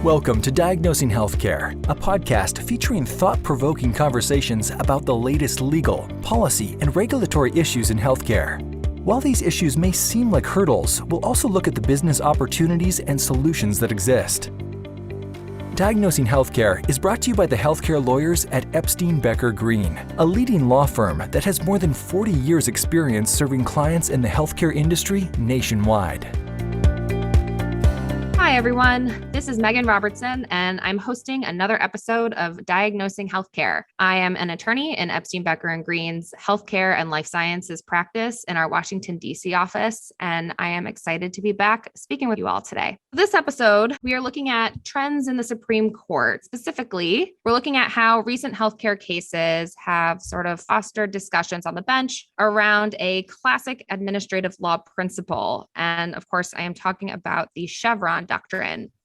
Welcome to Diagnosing Health Care, a podcast featuring thought-provoking conversations about the latest legal, policy, and regulatory issues in healthcare. While these issues may seem like hurdles, we'll also look at the business opportunities and solutions that exist. Diagnosing Healthcare is brought to you by the healthcare lawyers at Epstein Becker Green, a leading law firm that has more than 40 years' experience serving clients in the healthcare industry nationwide. Hi, everyone. This is Megan Robertson, and I'm hosting another episode of Diagnosing Health Care. I am an attorney in Epstein Becker Green's healthcare and life sciences practice in our Washington, D.C. office, and I am excited to be back speaking with you all today. This episode, we are looking at trends in the Supreme Court. Specifically, we're looking at how recent healthcare cases have sort of fostered discussions on the bench around a classic administrative law principle. And of course, I am talking about the Chevron doctrine.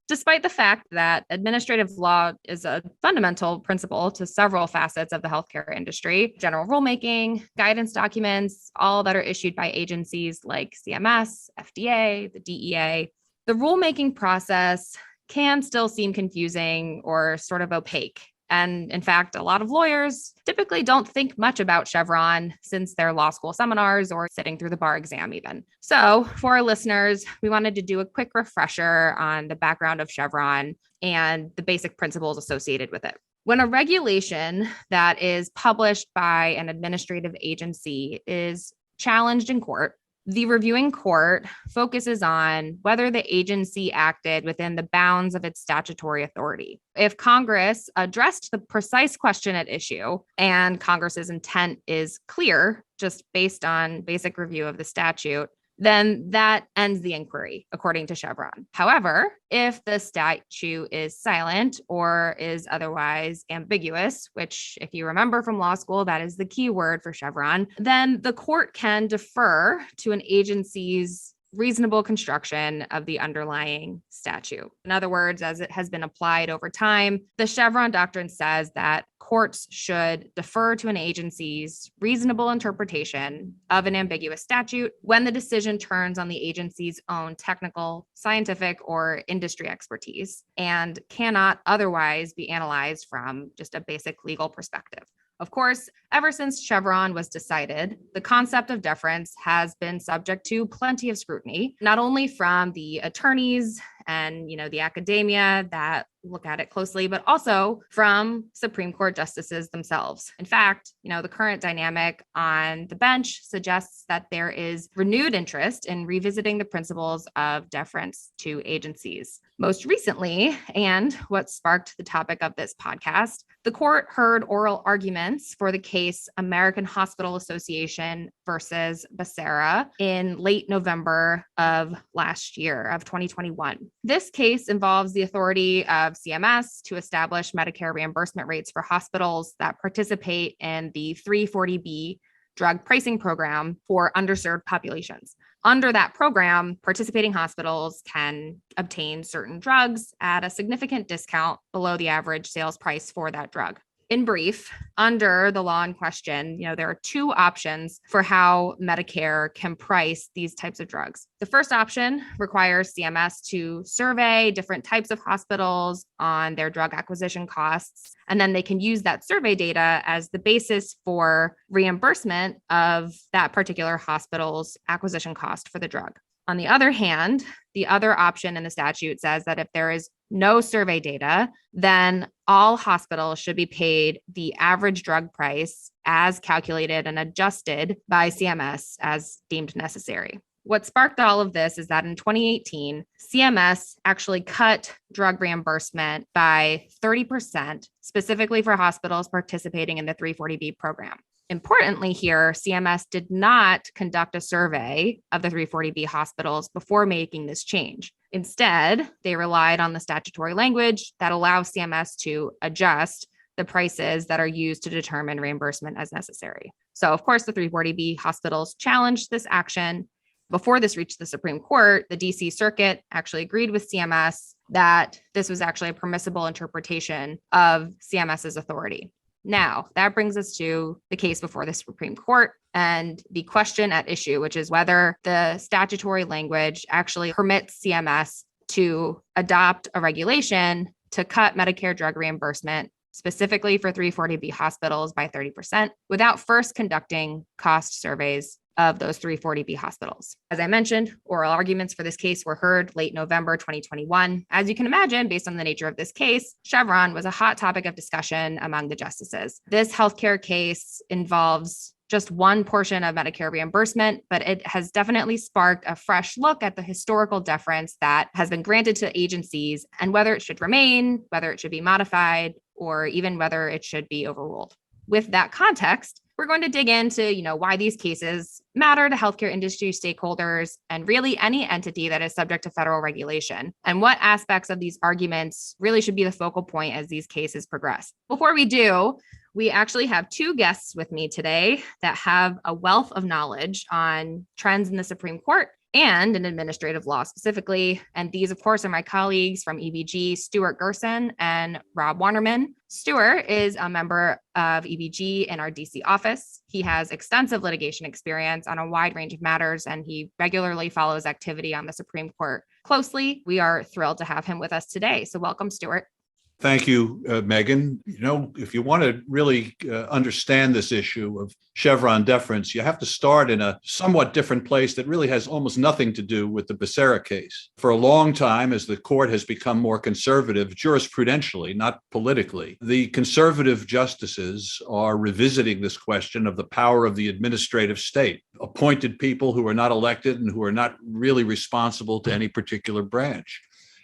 Despite the fact that administrative law is a fundamental principle to several facets of the healthcare industry, general rulemaking, guidance documents, all that are issued by agencies like CMS, FDA, the DEA, the rulemaking process can still seem confusing or sort of opaque. And in fact, a lot of lawyers typically don't think much about Chevron since their law school seminars or sitting through the bar exam even. So for our listeners, we wanted to do a quick refresher on the background of Chevron and the basic principles associated with it. When a regulation that is published by an administrative agency is challenged in court, the reviewing court focuses on whether the agency acted within the bounds of its statutory authority. If Congress addressed the precise question at issue and Congress's intent is clear, just based on basic review of the statute, then that ends the inquiry, according to Chevron. However, if the statute is silent or is otherwise ambiguous, which if you remember from law school, that is the key word for Chevron, then the court can defer to an agency's reasonable construction of the underlying statute. In other words, as it has been applied over time, the Chevron doctrine says that courts should defer to an agency's reasonable interpretation of an ambiguous statute when the decision turns on the agency's own technical, scientific, or industry expertise and cannot otherwise be analyzed from just a basic legal perspective. Of course, ever since Chevron was decided, the concept of deference has been subject to plenty of scrutiny, not only from the attorneys and, the academia that look at it closely, but also from Supreme Court justices themselves. In fact, the current dynamic on the bench suggests that there is renewed interest in revisiting the principles of deference to agencies. Most recently, and what sparked the topic of this podcast, the court heard oral arguments for the case American Hospital Association versus Becerra in late November of last year, of 2021. This case involves the authority of CMS to establish Medicare reimbursement rates for hospitals that participate in the 340B drug pricing program for underserved populations. Under that program, participating hospitals can obtain certain drugs at a significant discount below the average sales price for that drug. In brief, under the law in question, there are two options for how Medicare can price these types of drugs. The first option requires CMS to survey different types of hospitals on their drug acquisition costs, and then they can use that survey data as the basis for reimbursement of that particular hospital's acquisition cost for the drug. On the other hand, the other option in the statute says that if there is no survey data, then all hospitals should be paid the average drug price as calculated and adjusted by CMS as deemed necessary. What sparked all of this is that in 2018, CMS actually cut drug reimbursement by 30%, specifically for hospitals participating in the 340B program. Importantly here, CMS did not conduct a survey of the 340B hospitals before making this change. Instead, they relied on the statutory language that allows CMS to adjust the prices that are used to determine reimbursement as necessary. So, of course, the 340B hospitals challenged this action. Before this reached the Supreme Court, the DC Circuit actually agreed with CMS that this was actually a permissible interpretation of CMS's authority. Now, that brings us to the case before the Supreme Court and the question at issue, which is whether the statutory language actually permits CMS to adopt a regulation to cut Medicare drug reimbursement, specifically for 340B hospitals, by 30% without first conducting cost surveys of those 340B hospitals. As I mentioned, oral arguments for this case were heard late November 2021. As you can imagine, based on the nature of this case, Chevron was a hot topic of discussion among the justices. This healthcare case involves just one portion of Medicare reimbursement, but it has definitely sparked a fresh look at the historical deference that has been granted to agencies and whether it should remain, whether it should be modified, or even whether it should be overruled. With that context, we're going to dig into, why these cases matter to healthcare industry stakeholders and really any entity that is subject to federal regulation, and what aspects of these arguments really should be the focal point as these cases progress. Before we do, we actually have two guests with me today that have a wealth of knowledge on trends in the Supreme Court and in administrative law specifically. And these, of course, are my colleagues from EBG, Stuart Gerson and Rob Wanerman. Stuart is a member of EBG in our DC office. He has extensive litigation experience on a wide range of matters, and he regularly follows activity on the Supreme Court closely. We are thrilled to have him with us today. So welcome, Stuart. Thank you, Megan. If you want to really understand this issue of Chevron deference, you have to start in a somewhat different place that really has almost nothing to do with the Becerra case. For a long time, as the court has become more conservative, jurisprudentially, not politically, the conservative justices are revisiting this question of the power of the administrative state, appointed people who are not elected and who are not really responsible to any particular branch.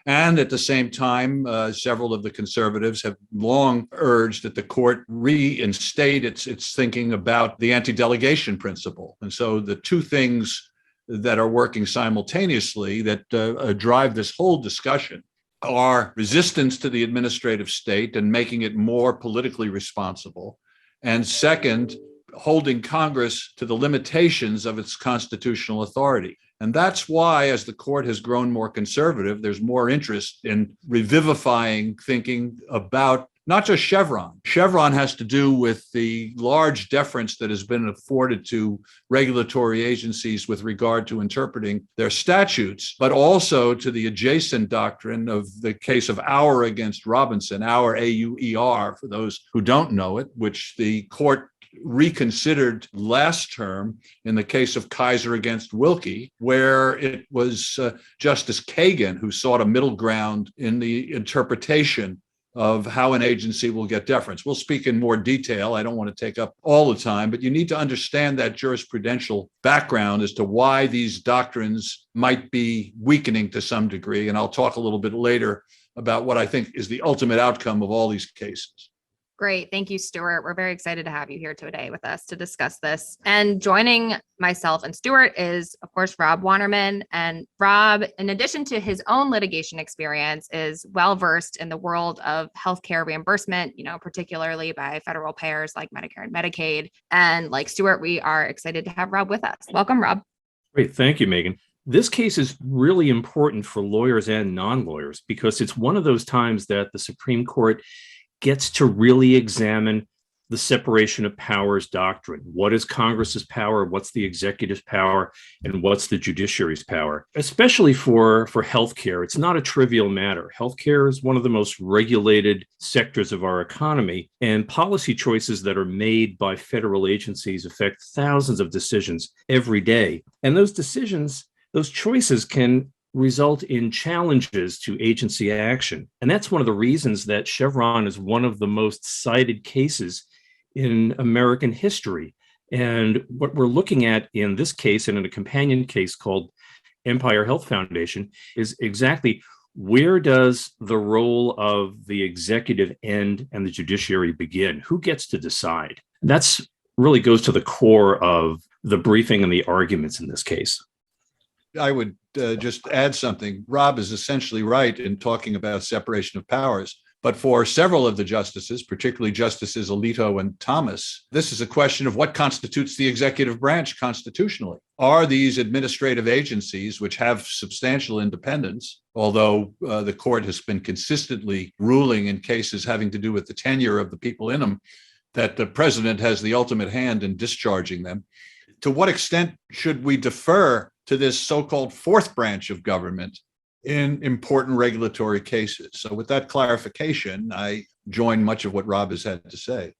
And at the same time, several of the conservatives have long urged that the court reinstate its thinking about the anti-delegation principle. And so the two things that are working simultaneously that drive this whole discussion are resistance to the administrative state and making it more politically responsible. And second, holding Congress to the limitations of its constitutional authority. And that's why, as the court has grown more conservative, there's more interest in revivifying thinking about not just Chevron. Chevron has to do with the large deference that has been afforded to regulatory agencies with regard to interpreting their statutes, but also to the adjacent doctrine of the case of Auer against Robinson, Auer, A-U-E-R, for those who don't know it, which the court reconsidered last term in the case of Kaiser against Wilkie, where it was Justice Kagan who sought a middle ground in the interpretation of how an agency will get deference. We'll speak in more detail. I don't want to take up all the time, but you need to understand that jurisprudential background as to why these doctrines might be weakening to some degree. And I'll talk a little bit later about what I think is the ultimate outcome of all these cases. Great. Thank you, Stuart. We're very excited to have you here today with us to discuss this. And joining myself and Stuart is, of course, Rob Wanerman. And Rob, in addition to his own litigation experience, is well-versed in the world of healthcare reimbursement, particularly by federal payers like Medicare and Medicaid. And like Stuart, we are excited to have Rob with us. Welcome, Rob. Great. Thank you, Megan. This case is really important for lawyers and non-lawyers because it's one of those times that the Supreme Court gets to really examine the separation of powers doctrine. What is Congress's power? What's the executive's power? And what's the judiciary's power? Especially for healthcare, it's not a trivial matter. Healthcare is one of the most regulated sectors of our economy, and policy choices that are made by federal agencies affect thousands of decisions every day. And those choices can result in challenges to agency action. And that's one of the reasons that Chevron is one of the most cited cases in American history. And what we're looking at in this case and in a companion case called Empire Health Foundation is exactly where does the role of the executive end and the judiciary begin? Who gets to decide? That's really goes to the core of the briefing and the arguments in this case. I would just add something. Rob is essentially right in talking about separation of powers. But for several of the justices, particularly Justices Alito and Thomas, this is a question of what constitutes the executive branch constitutionally. Are these administrative agencies, which have substantial independence, although the court has been consistently ruling in cases having to do with the tenure of the people in them, that the president has the ultimate hand in discharging them? To what extent should we defer to this so-called fourth branch of government in important regulatory cases. So with that clarification, I join much of what Rob has had to say.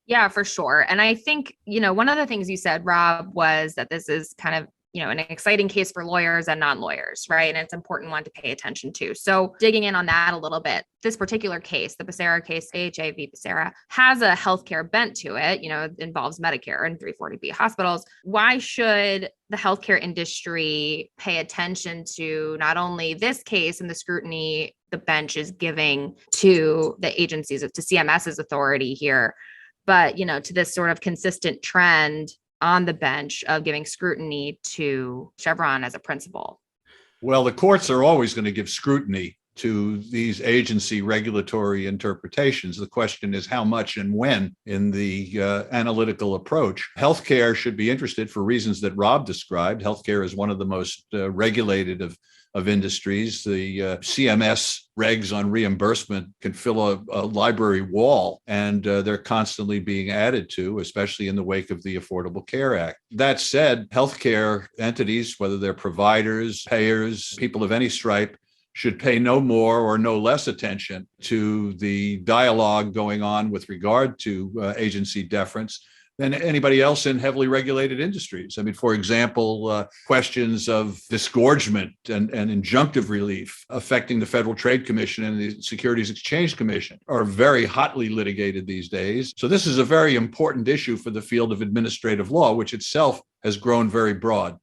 Yeah, for sure. And I think, one of the things you said, Rob, was that this is kind of, an exciting case for lawyers and non-lawyers, right? And it's an important one to pay attention to. So digging in on that a little bit, this particular case, the Becerra case, AHA v. Becerra, has a healthcare bent to it, it involves Medicare and 340B hospitals. Why should the healthcare industry pay attention to not only this case and the scrutiny the bench is giving to the agencies, to CMS's authority here, but, to this sort of consistent trend on the bench of giving scrutiny to Chevron as a principal? Well, the courts are always going to give scrutiny to these agency regulatory interpretations. The question is how much and when in the analytical approach. Healthcare should be interested for reasons that Rob described. Healthcare is one of the most regulated of industries. The CMS regs on reimbursement can fill a library wall, and they're constantly being added to, especially in the wake of the Affordable Care Act. That said, healthcare entities, whether they're providers, payers, people of any stripe, should pay no more or no less attention to the dialogue going on with regard to agency deference than anybody else in heavily regulated industries. I mean, for example, questions of disgorgement and injunctive relief affecting the Federal Trade Commission and the Securities Exchange Commission are very hotly litigated these days. So this is a very important issue for the field of administrative law, which itself has grown very broad.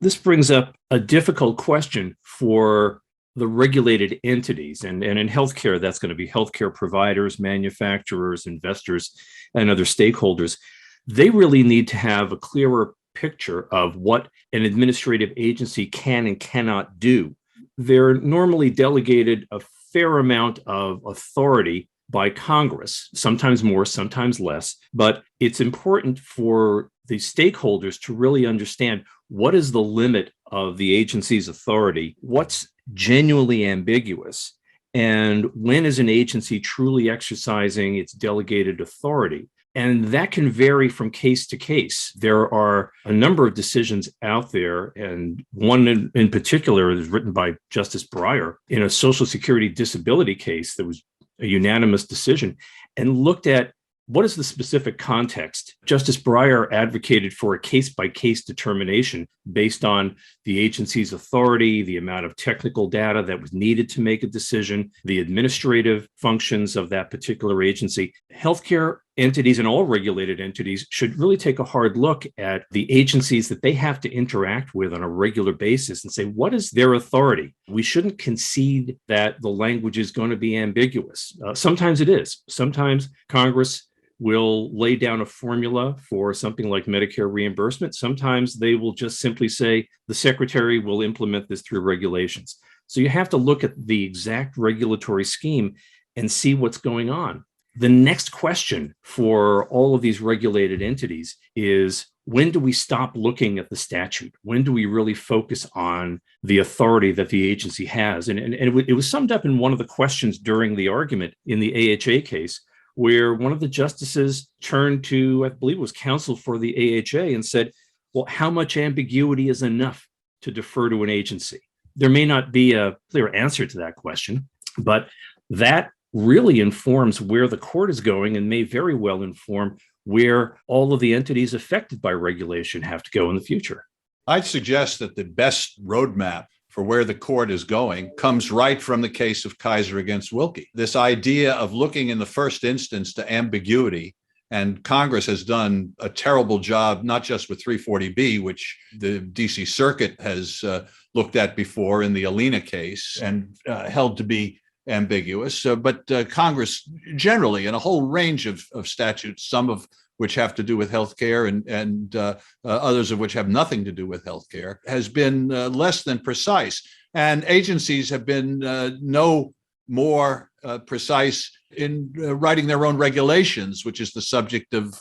This brings up a difficult question for the regulated entities. And in healthcare, that's going to be healthcare providers, manufacturers, investors, and other stakeholders. They really need to have a clearer picture of what an administrative agency can and cannot do. They're normally delegated a fair amount of authority by Congress, sometimes more, sometimes less, but it's important for the stakeholders to really understand what is the limit of the agency's authority, what's genuinely ambiguous, and when is an agency truly exercising its delegated authority. And that can vary from case to case. There are a number of decisions out there, and one in particular is written by Justice Breyer in a Social Security disability case that was a unanimous decision, and looked at what is the specific context. Justice Breyer advocated for a case-by-case determination based on the agency's authority, the amount of technical data that was needed to make a decision, the administrative functions of that particular agency. Healthcare entities and all regulated entities should really take a hard look at the agencies that they have to interact with on a regular basis and say, what is their authority? We shouldn't concede that the language is going to be ambiguous. Sometimes it is. Sometimes Congress will lay down a formula for something like Medicare reimbursement. Sometimes they will just simply say the secretary will implement this through regulations. So you have to look at the exact regulatory scheme and see what's going on. The next question for all of these regulated entities is, when do we stop looking at the statute? When do we really focus on the authority that the agency has? And it was summed up in one of the questions during the argument in the AHA case, where one of the justices turned to, I believe it was counsel for the AHA, and said, well, how much ambiguity is enough to defer to an agency? There may not be a clear answer to that question, but that really informs where the court is going and may very well inform where all of the entities affected by regulation have to go in the future. I'd suggest that the best roadmap for where the court is going comes right from the case of Kaiser against Wilkie. This idea of looking in the first instance to ambiguity, and Congress has done a terrible job, not just with 340B, which the DC Circuit has looked at before in the Alina case and held to be ambiguous, but Congress generally, in a whole range of statutes, some of which have to do with healthcare and others of which have nothing to do with healthcare, has been less than precise. And agencies have been no more precise in writing their own regulations, which is the subject of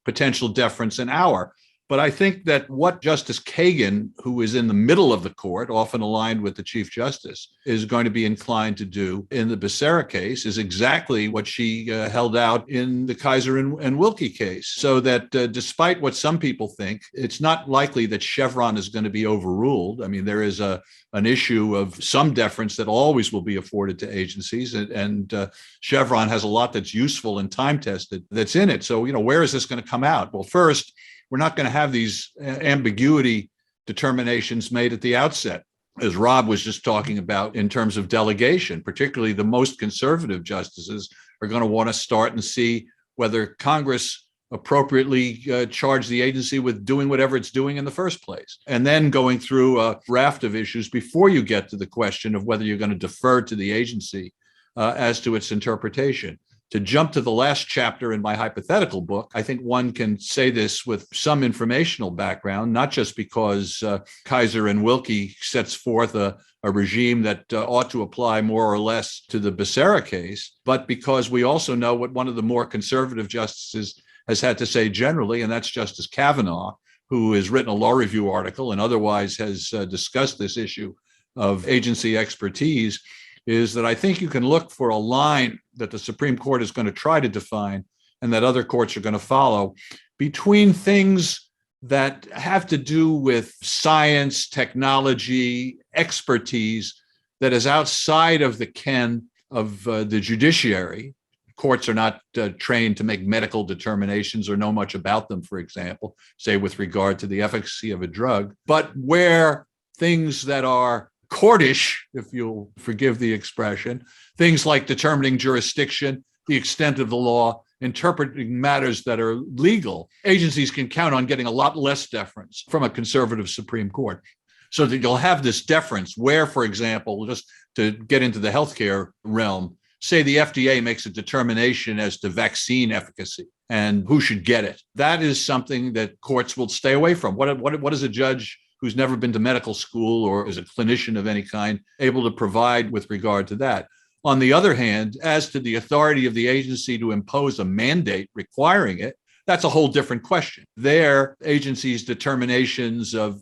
potential deference in our But I think that what Justice Kagan, who is in the middle of the court, often aligned with the Chief Justice, is going to be inclined to do in the Becerra case is exactly what she held out in the Kaiser and Wilkie case. So that despite what some people think, it's not likely that Chevron is going to be overruled. I mean, there is an issue of some deference that always will be afforded to agencies. And Chevron has a lot that's useful and time tested that's in it. So, where is this going to come out? Well, first, we're not going to have these ambiguity determinations made at the outset, as Rob was just talking about in terms of delegation. Particularly the most conservative justices are going to want to start and see whether Congress appropriately charged the agency with doing whatever it's doing in the first place, and then going through a raft of issues before you get to the question of whether you're going to defer to the agency as to its interpretation. To jump to the last chapter in my hypothetical book, I think one can say this with some informational background, not just because Kaiser and Wilkie sets forth a regime that ought to apply more or less to the Becerra case, but because we also know what one of the more conservative justices has had to say generally, and that's Justice Kavanaugh, who has written a law review article and otherwise has discussed this issue of agency expertise, is that I think you can look for a line that the Supreme Court is going to try to define and that other courts are going to follow between things that have to do with science, technology, expertise that is outside of the ken of the judiciary. Courts are not trained to make medical determinations or know much about them, for example, say with regard to the efficacy of a drug, but where things that are courtish, if you'll forgive the expression, things like determining jurisdiction, the extent of the law, interpreting matters that are legal, agencies can count on getting a lot less deference from a conservative Supreme Court. So that you'll have this deference where, for example, just to get into the healthcare realm, say the FDA makes a determination as to vaccine efficacy and who should get it. That is something that courts will stay away from. What is a judge who's never been to medical school or is a clinician of any kind able to provide with regard to that? On the other hand, as to the authority of the agency to impose a mandate requiring it, that's a whole different question. Their agency's determinations of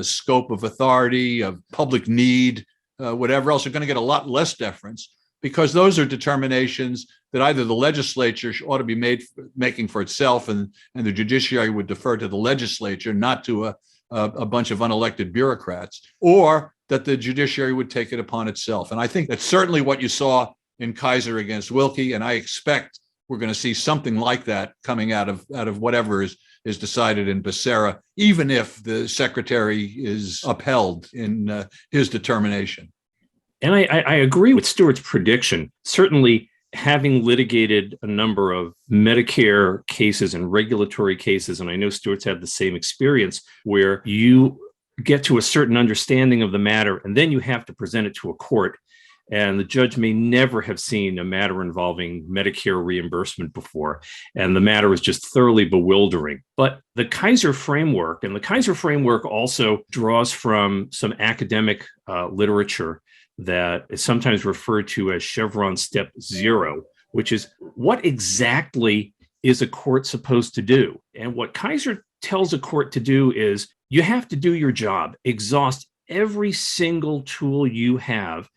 scope of authority, of public need, whatever else, are going to get a lot less deference because those are determinations that either the legislature ought to be making for itself and the judiciary would defer to the legislature, not to a bunch of unelected bureaucrats, or that the judiciary would take it upon itself. And I think that's certainly what you saw in Kaiser against Wilkie, and I expect we're going to see something like that coming out of whatever is decided in Becerra, even if the secretary is upheld in his determination. And I agree with Stuart's prediction. Certainly, having litigated a number of Medicare cases and regulatory cases, and I know Stuart's had the same experience, where you get to a certain understanding of the matter, and then you have to present it to a court. And the judge may never have seen a matter involving Medicare reimbursement before, and the matter is just thoroughly bewildering. But the Kaiser framework, and the Kaiser framework also draws from some academic literature that is sometimes referred to as Chevron Step 0, which is what exactly is a court supposed to do? And what Kaiser tells a court to do is you have to do your job, exhaust every single tool you have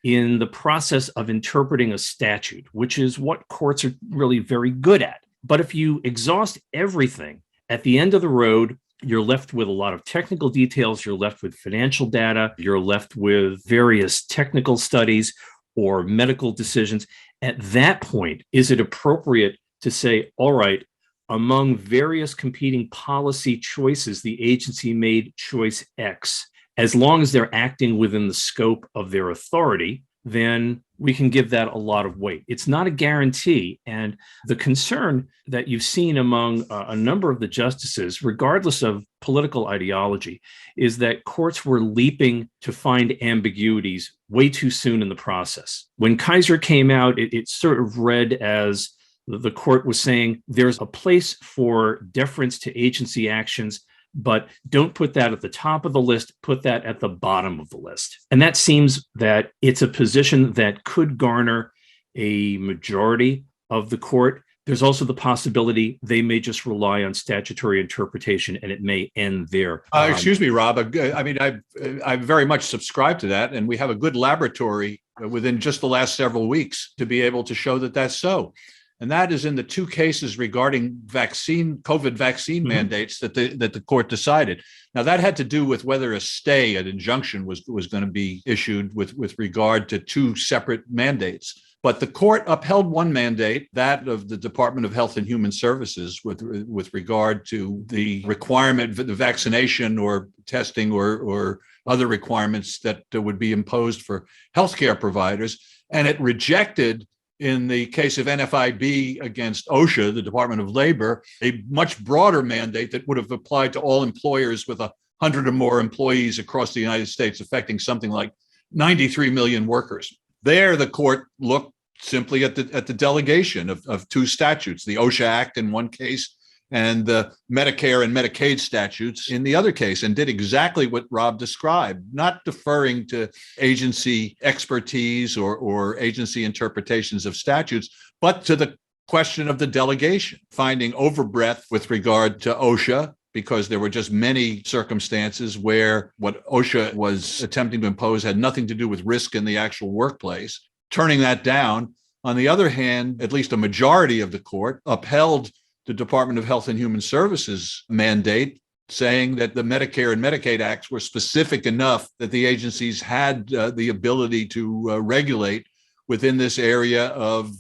in the process of interpreting a statute, which is what courts are really very good at. But if you exhaust everything, at the end of the road, you're left with a lot of technical details, you're left with financial data, you're left with various technical studies or medical decisions. At that point, is it appropriate to say, all right, among various competing policy choices, the agency made choice X. As long as they're acting within the scope of their authority, then we can give that a lot of weight. It's not a guarantee. And the concern that you've seen among a number of the justices, regardless of political ideology, is that courts were leaping to find ambiguities way too soon in the process. When Kaiser came out, it sort of read as the court was saying there's a place for deference to agency actions, but don't put that at the top of the list, put that at the bottom of the list. And that seems that it's a position that could garner a majority of the court, There's also the possibility they may just rely on statutory interpretation and it may end there. Excuse me, Rob. I mean, I very much subscribe to that. And we have a good laboratory within just the last several weeks to be able to show that that's so. And that is in the two cases regarding COVID vaccine mandates that the court decided. Now, that had to do with whether a stay, an injunction was going to be issued with regard to two separate mandates. But the court upheld one mandate, that of the Department of Health and Human Services, with regard to the requirement for the vaccination or testing or other requirements that would be imposed for healthcare providers. And it rejected, in the case of NFIB against OSHA, the Department of Labor, a much broader mandate that would have applied to all employers with 100 or more employees across the United States, affecting something like 93 million workers. There, the court looked simply at the delegation of two statutes, the OSHA Act in one case and the Medicare and Medicaid statutes in the other case, and did exactly what Rob described, not deferring to agency expertise or agency interpretations of statutes, but to the question of the delegation, finding overbreadth with regard to OSHA, because there were just many circumstances where what OSHA was attempting to impose had nothing to do with risk in the actual workplace, turning that down. On the other hand, at least a majority of the court upheld the Department of Health and Human Services mandate, saying that the Medicare and Medicaid Acts were specific enough that the agencies had the ability to regulate within this area of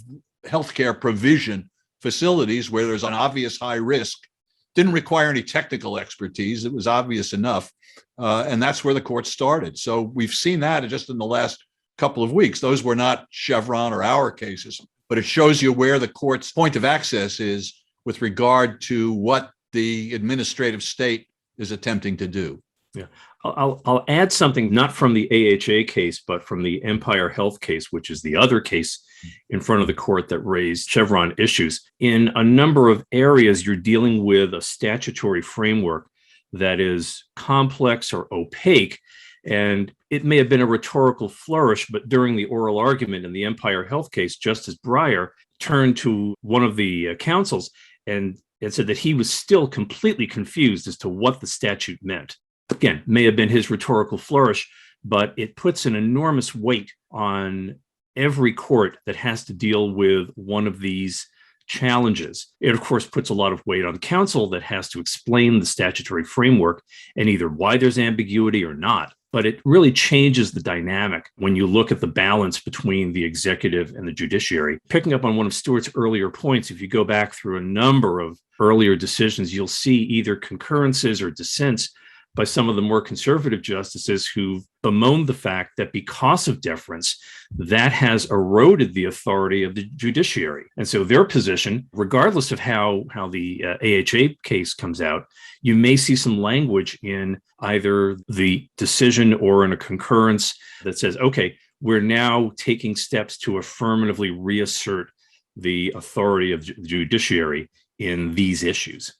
healthcare provision facilities where there's an obvious high risk. Didn't require any technical expertise. It was obvious enough. And that's where the court started. So we've seen that just in the last couple of weeks. Those were not Chevron or our cases, but it shows you where the court's point of access is with regard to what the administrative state is attempting to do. Yeah, I'll add something not from the AHA case, but from the Empire Health case, which is the other case in front of the court that raised Chevron issues. In a number of areas, you're dealing with a statutory framework that is complex or opaque, and it may have been a rhetorical flourish, but during the oral argument in the Empire Health case, Justice Breyer turned to one of the counsels and said that he was still completely confused as to what the statute meant. Again, may have been his rhetorical flourish, but it puts an enormous weight on every court that has to deal with one of these challenges. It, of course, puts a lot of weight on counsel that has to explain the statutory framework and either why there's ambiguity or not. But it really changes the dynamic when you look at the balance between the executive and the judiciary. Picking up on one of Stuart's earlier points, if you go back through a number of earlier decisions, you'll see either concurrences or dissents by some of the more conservative justices who've bemoaned the fact that because of deference, that has eroded the authority of the judiciary. And so their position, regardless of how the AHA case comes out, you may see some language in either the decision or in a concurrence that says, okay, we're now taking steps to affirmatively reassert the authority of the judiciary in these issues.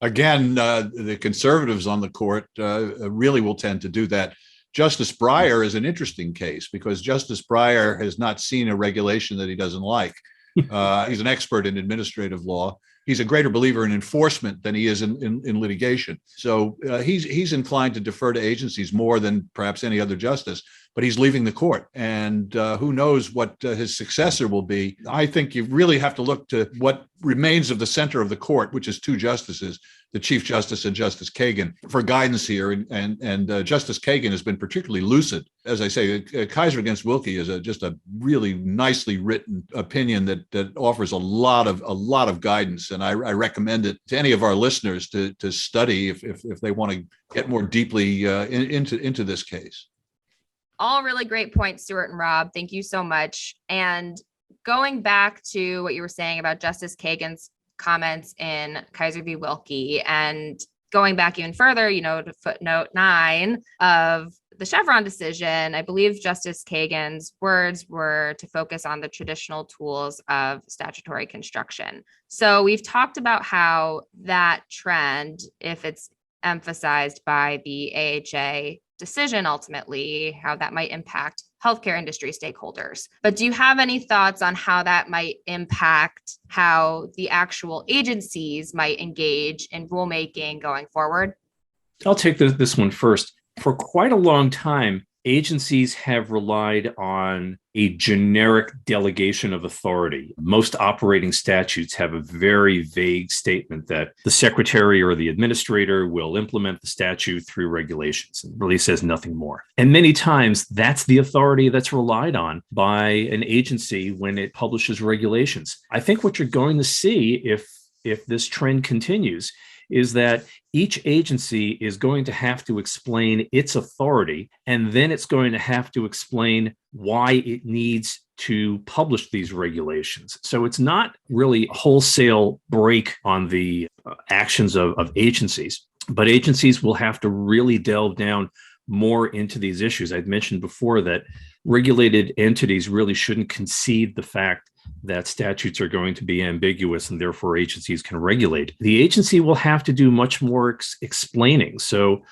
Again, the conservatives on the court really will tend to do that. Justice Breyer is an interesting case because Justice Breyer has not seen a regulation that he doesn't like. He's an expert in administrative law. He's a greater believer in enforcement than he is in litigation. So he's inclined to defer to agencies more than perhaps any other justice, but he's leaving the court. And who knows what his successor will be. I think you really have to look to what remains of the center of the court, which is two justices, the Chief Justice and Justice Kagan, for guidance here. And Justice Kagan has been particularly lucid. As I say, Kaiser against Wilkie is just a really nicely written opinion that offers a lot of guidance. And I recommend it to any of our listeners to study if they want to get more deeply into this case. All really great points, Stuart and Rob. Thank you so much. And going back to what you were saying about Justice Kagan's comments in Kaiser v. Wilkie, and going back even further, to footnote 9 of the Chevron decision, I believe Justice Kagan's words were to focus on the traditional tools of statutory construction. So we've talked about how that trend, if it's emphasized by the AHA decision ultimately, how that might impact healthcare industry stakeholders. But do you have any thoughts on how that might impact how the actual agencies might engage in rulemaking going forward? I'll take this one first. For quite a long time, agencies have relied on a generic delegation of authority. Most operating statutes have a very vague statement that the secretary or the administrator will implement the statute through regulations. It really says nothing more. And many times that's the authority that's relied on by an agency when it publishes regulations. I think what you're going to see if this trend continues is that each agency is going to have to explain its authority, and then it's going to have to explain why it needs to publish these regulations. So it's not really a wholesale break on the actions of agencies, but agencies will have to really delve down more into these issues. I'd mentioned before that regulated entities really shouldn't concede the fact that statutes are going to be ambiguous and therefore agencies can regulate. The agency will have to do much more explaining. So,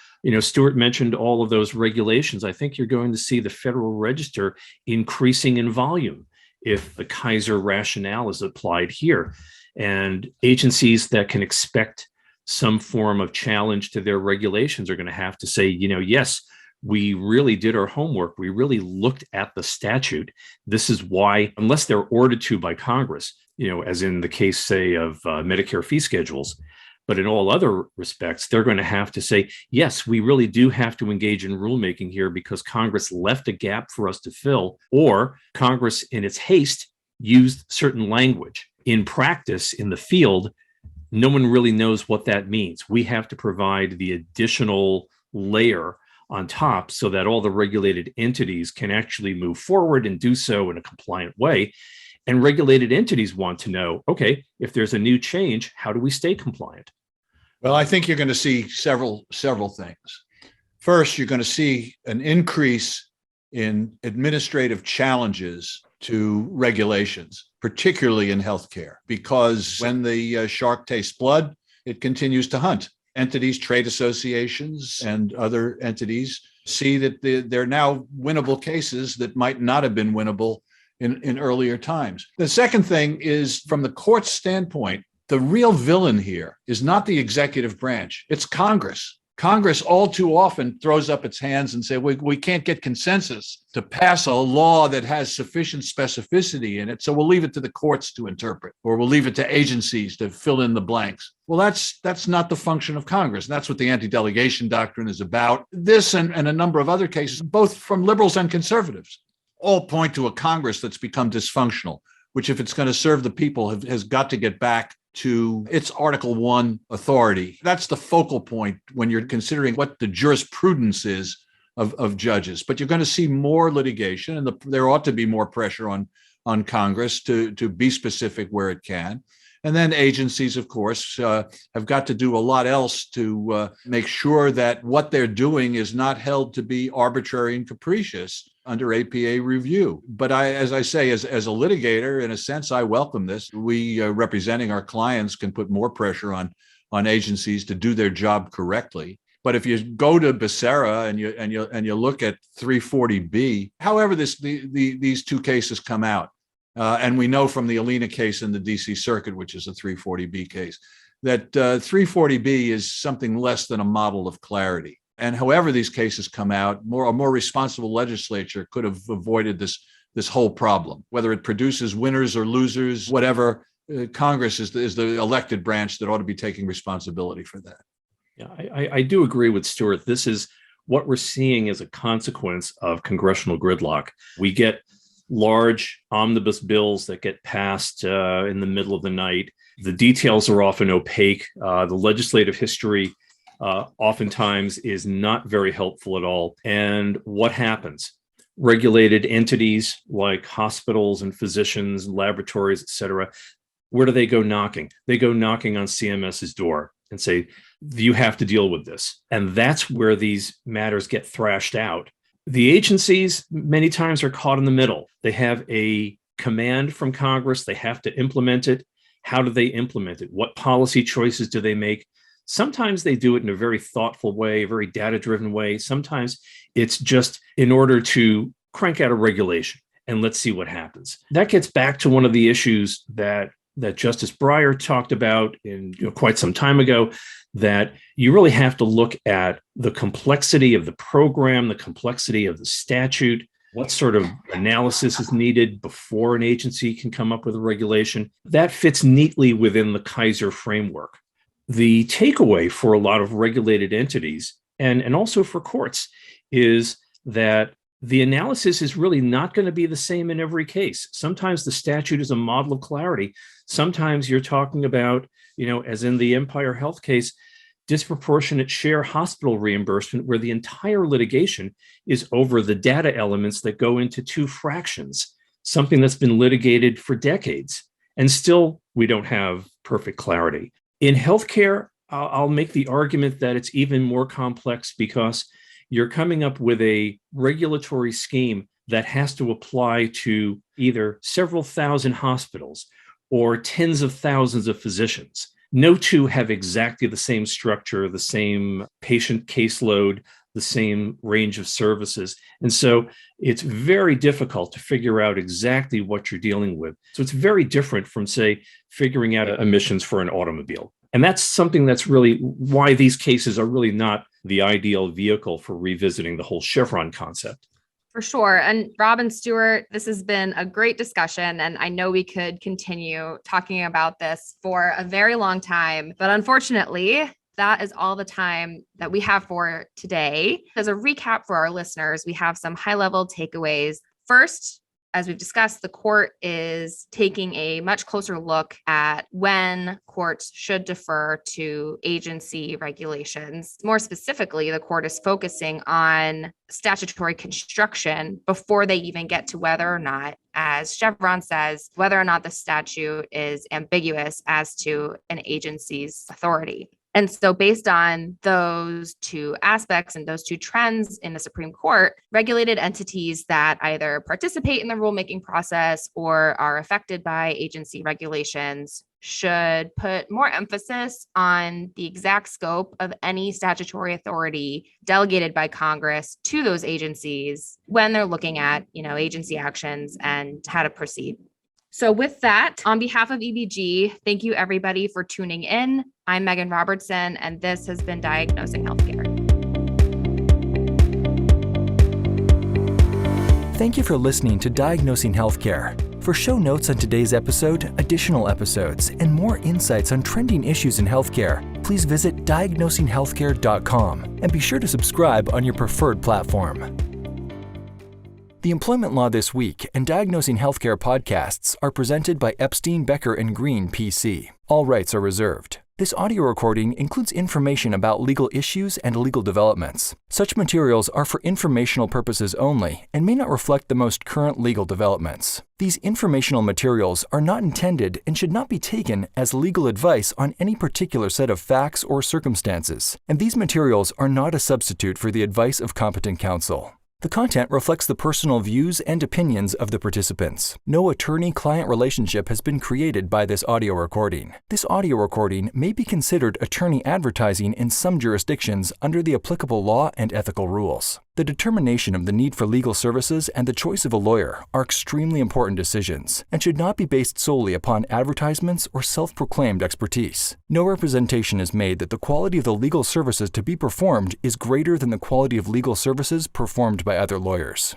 Stuart mentioned all of those regulations. I think you're going to see the Federal Register increasing in volume if the Kaiser rationale is applied here. And agencies that can expect some form of challenge to their regulations are going to have to say, yes, we really did our homework. We really looked at the statute. This is why, unless they're ordered to by Congress, as in the case, say, of Medicare fee schedules, but in all other respects, they're going to have to say, yes, we really do have to engage in rulemaking here because Congress left a gap for us to fill, or Congress, in its haste, used certain language. In practice, in the field, no one really knows what that means. We have to provide the additional layer on top so that all the regulated entities can actually move forward and do so in a compliant way. And regulated entities want to know, okay, if there's a new change, how do we stay compliant? Well, I think you're going to see several things. First, you're going to see an increase in administrative challenges to regulations, particularly in healthcare, because when the shark tastes blood, it continues to hunt. Entities, trade associations, and other entities see that they're now winnable cases that might not have been winnable in earlier times. The second thing is, from the court's standpoint, the real villain here is not the executive branch, it's Congress. Congress all too often throws up its hands and say, we can't get consensus to pass a law that has sufficient specificity in it, so we'll leave it to the courts to interpret, or we'll leave it to agencies to fill in the blanks. Well, that's not the function of Congress. And that's what the anti-delegation doctrine is about. This and a number of other cases, both from liberals and conservatives, all point to a Congress that's become dysfunctional, which, if it's going to serve the people, has got to get back to its Article 1 authority. That's the focal point when you're considering what the jurisprudence is of judges. But you're going to see more litigation, and there ought to be more pressure on Congress to be specific where it can. And then agencies, of course, have got to do a lot else to make sure that what they're doing is not held to be arbitrary and capricious under APA review. But as I say, as a litigator, in a sense, I welcome this. We, representing our clients, can put more pressure on agencies to do their job correctly. But if you go to Becerra and you look at 340B, however these two cases come out, and we know from the Alina case in the DC Circuit, which is a 340B case, that 340B is something less than a model of clarity. And however these cases come out, a more responsible legislature could have avoided this whole problem. Whether it produces winners or losers, whatever, Congress is the elected branch that ought to be taking responsibility for that. Yeah, I do agree with Stuart. This is what we're seeing as a consequence of congressional gridlock. We get large omnibus bills that get passed in the middle of the night. The details are often opaque. The legislative history oftentimes is not very helpful at all. And what happens? Regulated entities like hospitals and physicians, laboratories, et cetera, where do they go knocking? They go knocking on CMS's door and say, you have to deal with this. And that's where these matters get thrashed out. The agencies many times are caught in the middle. They have a command from Congress. They have to implement it. How do they implement it? What policy choices do they make? Sometimes they do it in a very thoughtful way, a very data-driven way. Sometimes it's just in order to crank out a regulation and let's see what happens. That gets back to one of the issues that Justice Breyer talked about quite some time ago, that you really have to look at the complexity of the program, the complexity of the statute, what sort of analysis is needed before an agency can come up with a regulation. That fits neatly within the Kaiser framework. The takeaway for a lot of regulated entities and also for courts is that the analysis is really not going to be the same in every case. Sometimes the statute is a model of clarity. Sometimes you're talking about, as in the Empire Health case, disproportionate share hospital reimbursement, where the entire litigation is over the data elements that go into two fractions, something that's been litigated for decades. And still, we don't have perfect clarity. In healthcare, I'll make the argument that it's even more complex because you're coming up with a regulatory scheme that has to apply to either several thousand hospitals or tens of thousands of physicians. No two have exactly the same structure, the same patient caseload, the same range of services. And so it's very difficult to figure out exactly what you're dealing with. So it's very different from, say, figuring out emissions for an automobile. And that's something that's really why these cases are really not the ideal vehicle for revisiting the whole Chevron concept. For sure. And Rob and Stuart, this has been a great discussion. And I know we could continue talking about this for a very long time. But unfortunately, that is all the time that we have for today. As a recap for our listeners, we have some high-level takeaways. First, as we've discussed, the court is taking a much closer look at when courts should defer to agency regulations. More specifically, the court is focusing on statutory construction before they even get to whether or not, as Chevron says, whether or not the statute is ambiguous as to an agency's authority. And so based on those two aspects and those two trends in the Supreme Court, regulated entities that either participate in the rulemaking process or are affected by agency regulations should put more emphasis on the exact scope of any statutory authority delegated by Congress to those agencies when they're looking at, agency actions and how to proceed. So with that, on behalf of EBG, thank you everybody for tuning in. I'm Megan Robertson, and this has been Diagnosing Health Care. Thank you for listening to Diagnosing Health Care. For show notes on today's episode, additional episodes, and more insights on trending issues in healthcare, please visit diagnosinghealthcare.com and be sure to subscribe on your preferred platform. The Employment Law This Week and Diagnosing Healthcare podcasts are presented by Epstein Becker Green, PC. All rights are reserved. This audio recording includes information about legal issues and legal developments. Such materials are for informational purposes only and may not reflect the most current legal developments. These informational materials are not intended and should not be taken as legal advice on any particular set of facts or circumstances, and these materials are not a substitute for the advice of competent counsel. The content reflects the personal views and opinions of the participants. No attorney-client relationship has been created by this audio recording. This audio recording may be considered attorney advertising in some jurisdictions under the applicable law and ethical rules. The determination of the need for legal services and the choice of a lawyer are extremely important decisions and should not be based solely upon advertisements or self-proclaimed expertise. No representation is made that the quality of the legal services to be performed is greater than the quality of legal services performed by other lawyers.